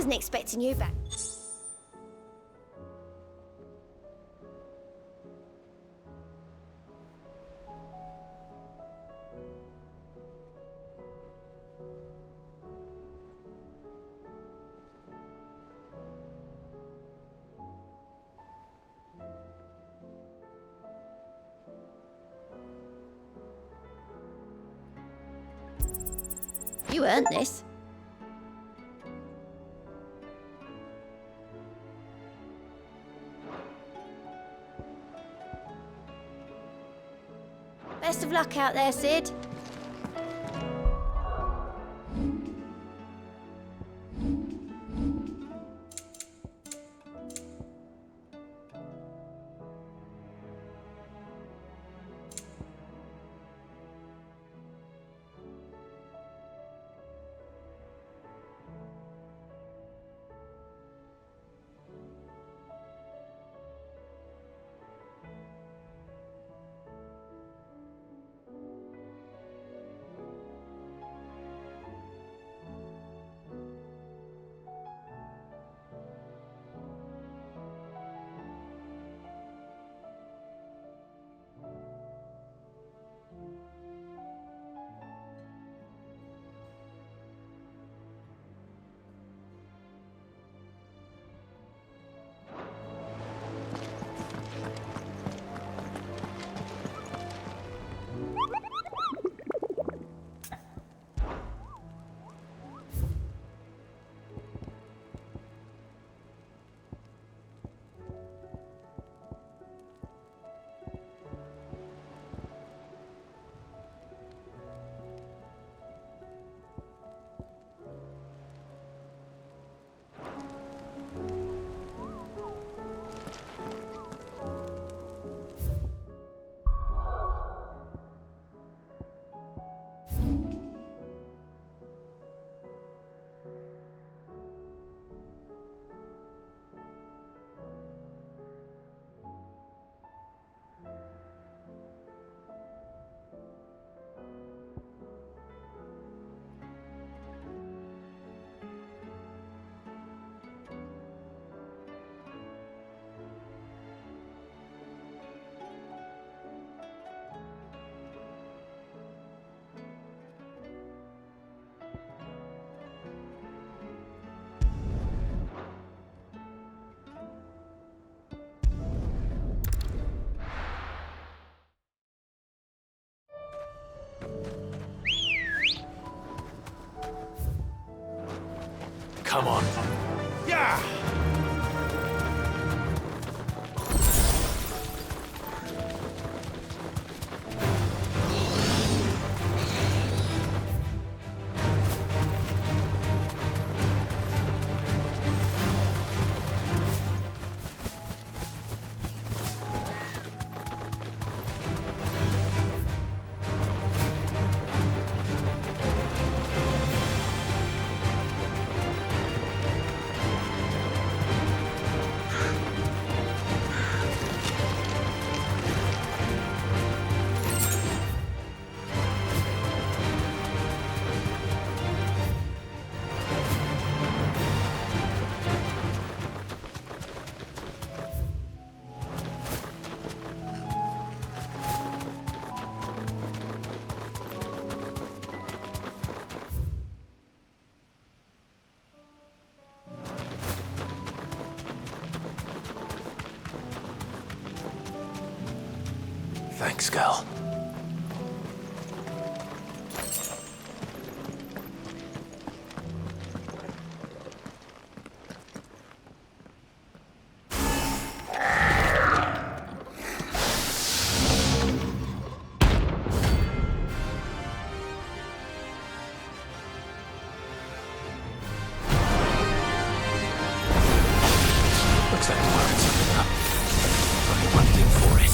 wasn't expecting you back. You earned this. Best of luck out there, Sid. Come on. Yeah! Thanks, girl. Looks like we're working something up. Only one thing for it.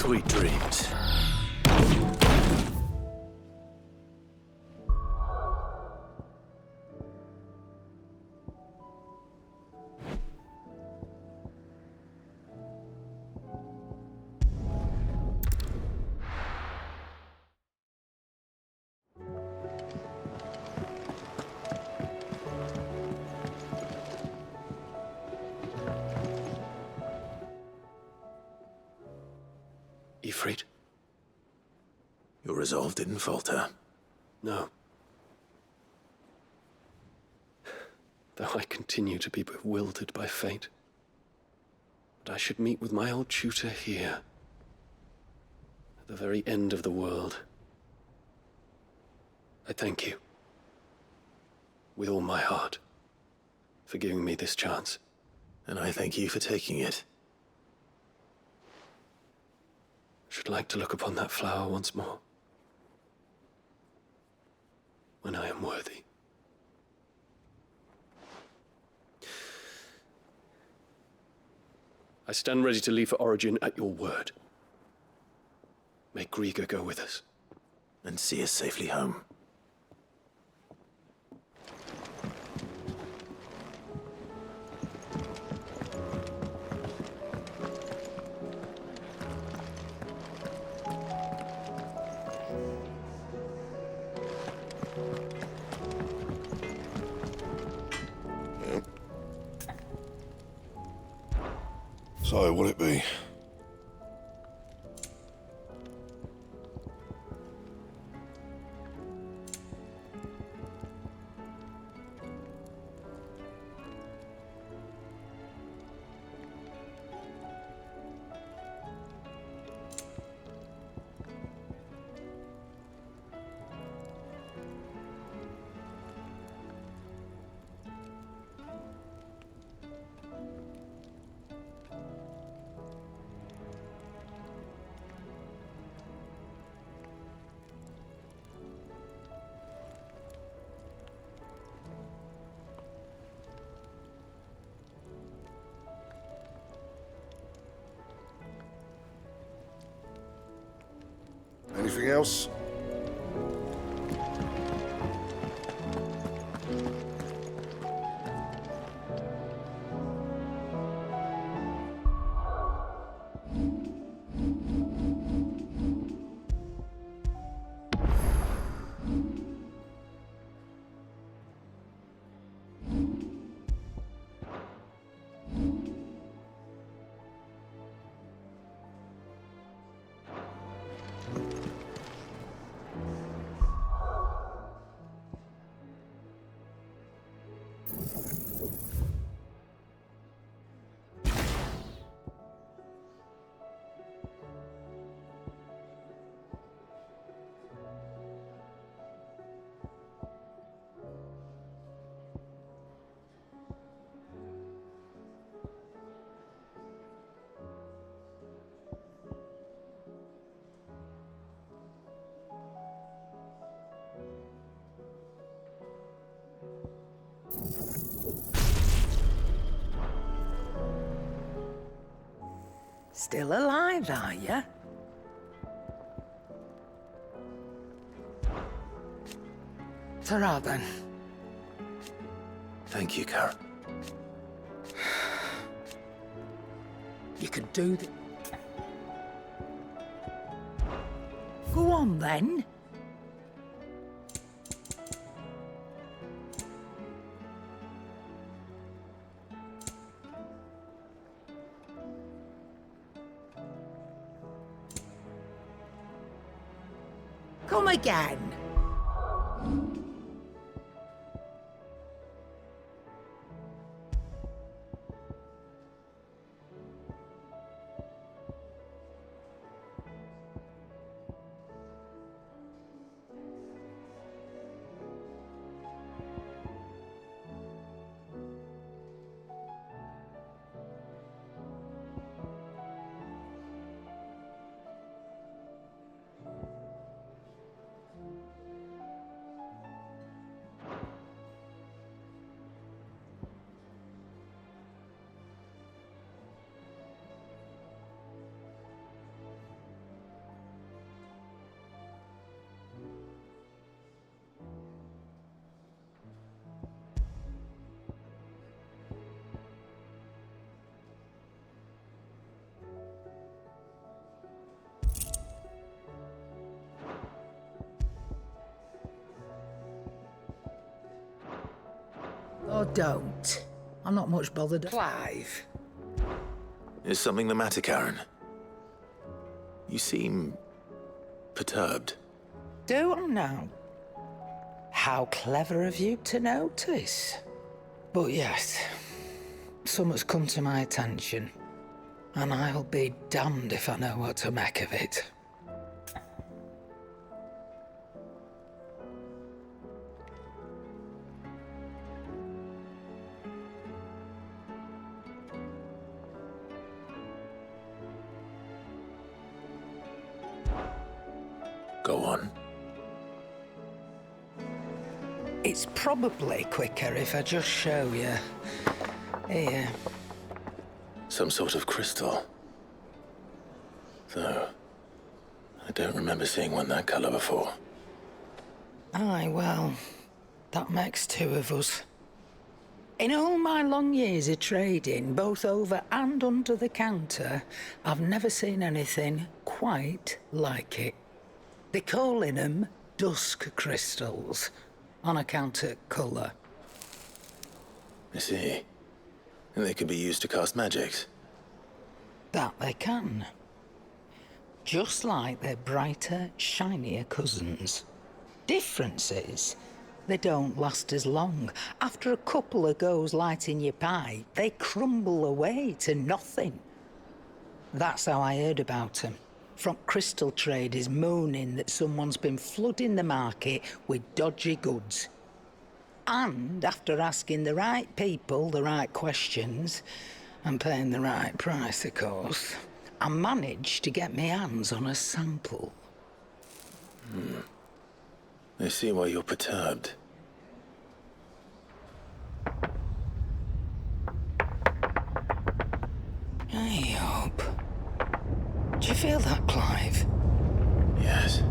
Sweet dreams. Ifrit, your resolve didn't falter. No. Though I continue to be bewildered by fate. But I should meet with my old tutor here, at the very end of the world. I thank you, with all my heart, for giving me this chance. And I thank you for taking it. Should like to look upon that flower once more, when I am worthy. I stand ready to leave for Origin at your word. May Grieger go with us. And see us safely home. So, what'll it be? Anything else? Still alive, are you? Ta-ra, then. Thank you, Karen. You could do the... Go on, then. Come again. Oh, don't. I'm not much bothered. Clive. Is something the matter, Karen? You seem perturbed. Do I now? How clever of you to notice. But yes, something's come to my attention, and I'll be damned if I know what to make of it. Go on. It's probably quicker if I just show you. Here. Some sort of crystal. Though, I don't remember seeing one that color before. Aye, well, that makes two of us. In all my long years of trading, both over and under the counter, I've never seen anything quite like it. They're calling them dusk crystals, on account of colour. I see. And they could be used to cast magics. That they can. Just like their brighter, shinier cousins. Difference is, they don't last as long. After a couple of goes lighting your pipe, they crumble away to nothing. That's how I heard about them. From crystal traders moaning that someone's been flooding the market with dodgy goods. And after asking the right people the right questions, and paying the right price, of course, I managed to get my hands on a sample. I see why you're perturbed. Hey, up. Do you feel that, Clive? Yes.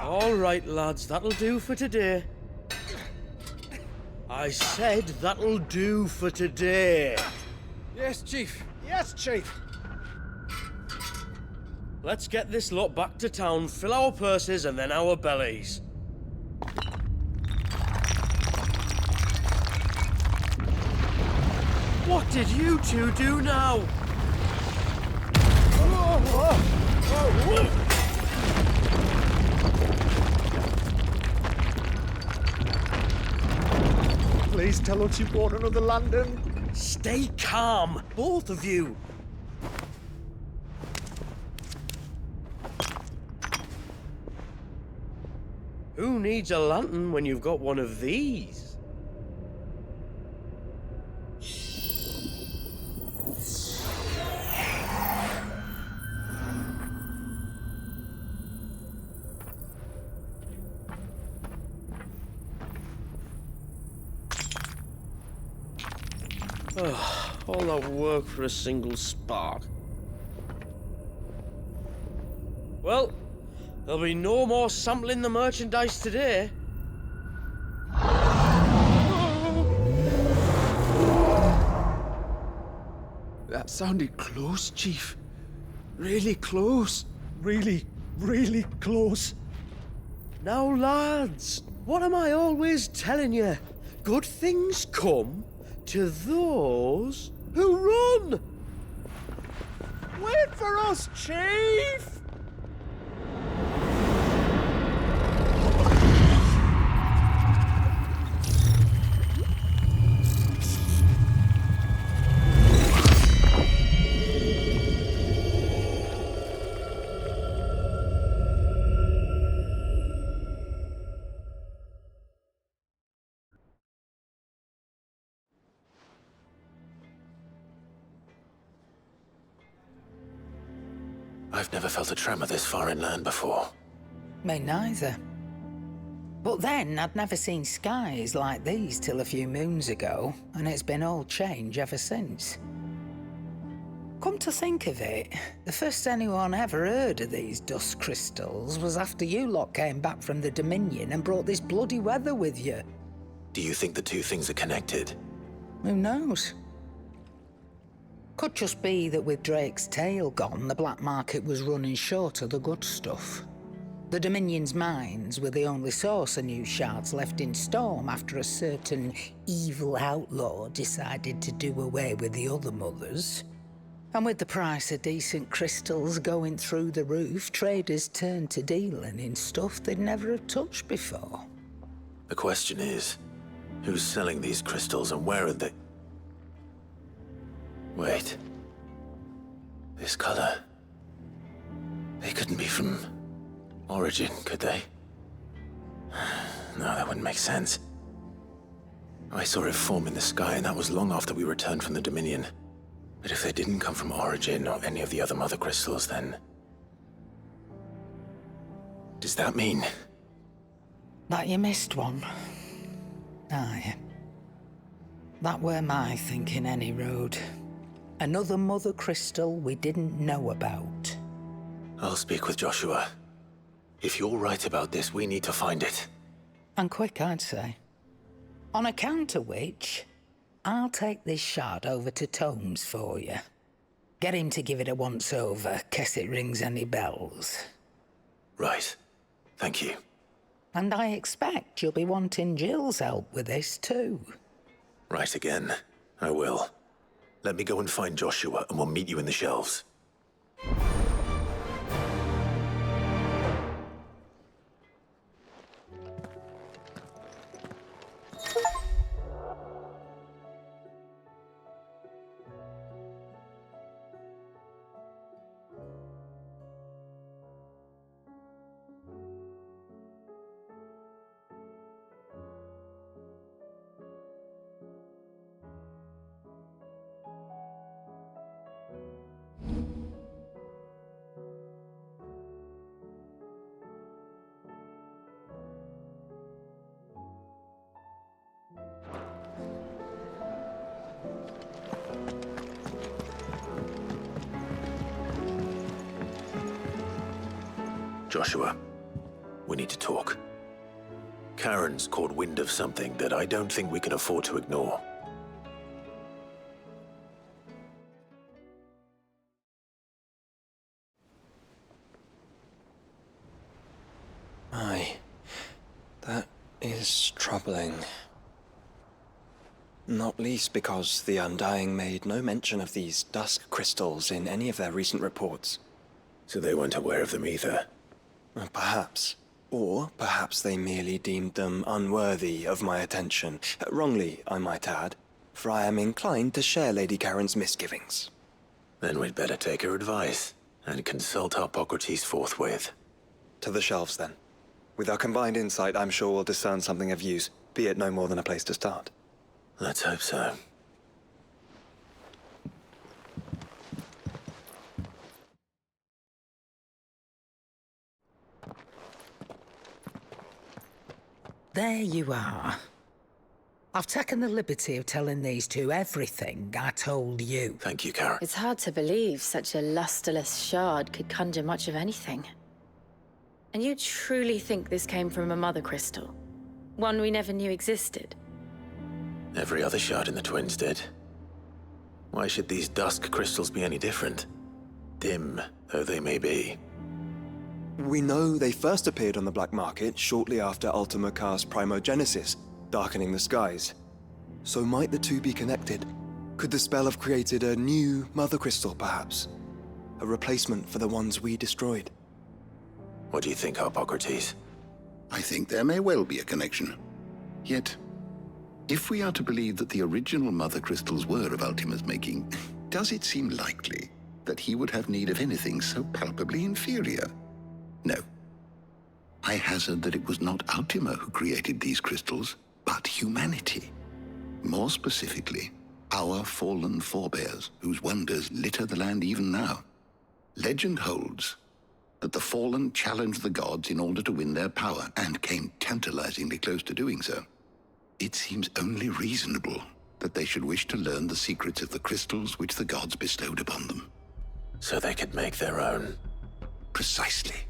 All right, lads, that'll do for today. I said that'll do for today. Yes, Chief. Yes, Chief. Let's get this lot back to town, fill our purses and then our bellies. What did you two do now? Please tell us you bought another lantern. Stay calm, both of you. Who needs a lantern when you've got one of these? All that work for a single spark. Well, there'll be no more sampling the merchandise today. That sounded close, Chief. Really close. Really, really close. Now, lads, what am I always telling you? Good things come to those who run! Wait for us, Chief! I've never felt a tremor this far inland before. Me neither. But then, I'd never seen skies like these till a few moons ago, and it's been all change ever since. Come to think of it, the first anyone ever heard of these dust crystals was after you lot came back from the Dominion and brought this bloody weather with you. Do you think the two things are connected? Who knows? Could just be that with Drake's tail gone, the black market was running short of the good stuff. The Dominion's mines were the only source of new shards left in Storm after a certain evil outlaw decided to do away with the other mothers. And with the price of decent crystals going through the roof, traders turned to dealing in stuff they'd never have touched before. The question is, who's selling these crystals and where are they? Wait. This color. They couldn't be from Origin, could they? No, that wouldn't make sense. I saw it form in the sky, and that was long after we returned from the Dominion. But if they didn't come from Origin or any of the other mother crystals, then... does that mean... That you missed one? Aye. That were my thinking, any road. Another mother crystal we didn't know about. I'll speak with Joshua. If you're right about this, we need to find it. And quick, I'd say. On account of which, I'll take this shard over to Tomes for you. Get him to give it a once-over, case it rings any bells. Right. Thank you. And I expect you'll be wanting Jill's help with this, too. Right again. I will. Let me go and find Joshua, and we'll meet you in the shelves. Joshua, we need to talk. Karen's caught wind of something that I don't think we can afford to ignore. Aye. That is troubling. Not least because the Undying made no mention of these dusk crystals in any of their recent reports. So they weren't aware of them either. Perhaps. Or perhaps they merely deemed them unworthy of my attention. Wrongly, I might add, for I am inclined to share Lady Karen's misgivings. Then we'd better take her advice and consult Harpocrates forthwith. To the shelves, then. With our combined insight, I'm sure we'll discern something of use, be it no more than a place to start. Let's hope so. There you are. I've taken the liberty of telling these two everything I told you. Thank you, Karen. It's hard to believe such a lusterless shard could conjure much of anything. And you truly think this came from a mother crystal? One we never knew existed? Every other shard in the Twins did. Why should these dusk crystals be any different? Dim though they may be. We know they first appeared on the black market shortly after Ultima Car's primogenesis, darkening the skies. So might the two be connected? Could the spell have created a new mother crystal, perhaps? A replacement for the ones we destroyed? What do you think, Harpocrates? I think there may well be a connection. Yet, if we are to believe that the original mother crystals were of Ultima's making, does it seem likely that he would have need of anything so palpably inferior? No. I hazard that it was not Ultima who created these crystals, but humanity. More specifically, our fallen forebears, whose wonders litter the land even now. Legend holds that the Fallen challenged the gods in order to win their power, and came tantalizingly close to doing so. It seems only reasonable that they should wish to learn the secrets of the crystals which the gods bestowed upon them. So they could make their own. Precisely.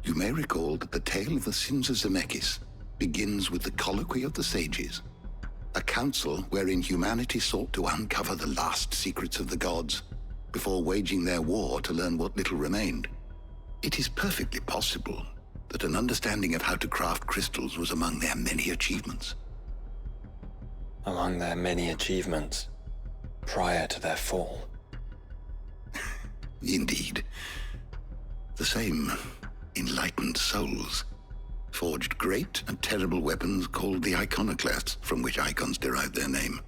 You may recall that the tale of the sins of Zemeckis begins with the Colloquy of the Sages, a council wherein humanity sought to uncover the last secrets of the gods before waging their war to learn what little remained. It is perfectly possible that an understanding of how to craft crystals was among their many achievements. Among their many achievements, prior to their fall. Indeed. The same enlightened souls forged great and terrible weapons called the Iconoclasts, from which icons derived their name,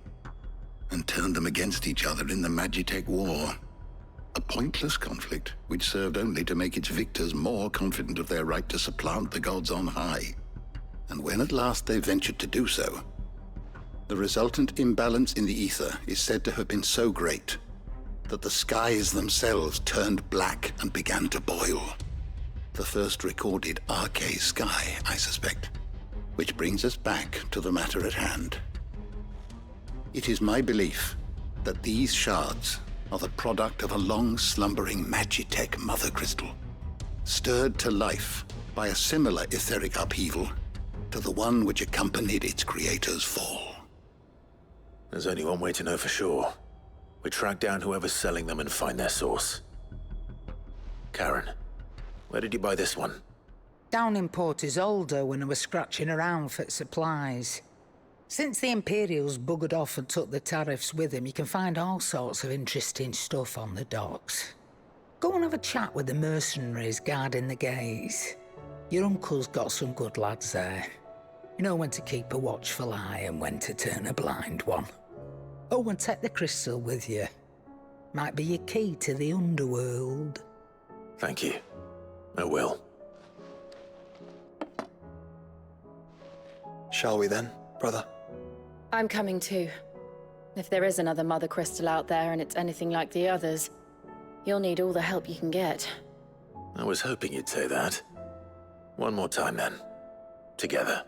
and turned them against each other in the Magitech War. A pointless conflict which served only to make its victors more confident of their right to supplant the gods on high. And when at last they ventured to do so, the resultant imbalance in the ether is said to have been so great that the skies themselves turned black and began to boil. The first recorded Arche sky, I suspect. Which brings us back to the matter at hand. It is my belief that these shards are the product of a long-slumbering Magitech mother crystal, stirred to life by a similar etheric upheaval to the one which accompanied its creator's fall. There's only one way to know for sure. We track down whoever's selling them and find their source. Karen, where did you buy this one? Down in Port Isolde when I was scratching around for supplies. Since the Imperials buggered off and took the tariffs with them, you can find all sorts of interesting stuff on the docks. Go and have a chat with the mercenaries guarding the gates. Your uncle's got some good lads there. You know when to keep a watchful eye and when to turn a blind one. Oh, and take the crystal with you. Might be your key to the underworld. Thank you. I will. Shall we then, brother? I'm coming too. If there is another Mother Crystal out there and it's anything like the others, you'll need all the help you can get. I was hoping you'd say that. One more time then. Together.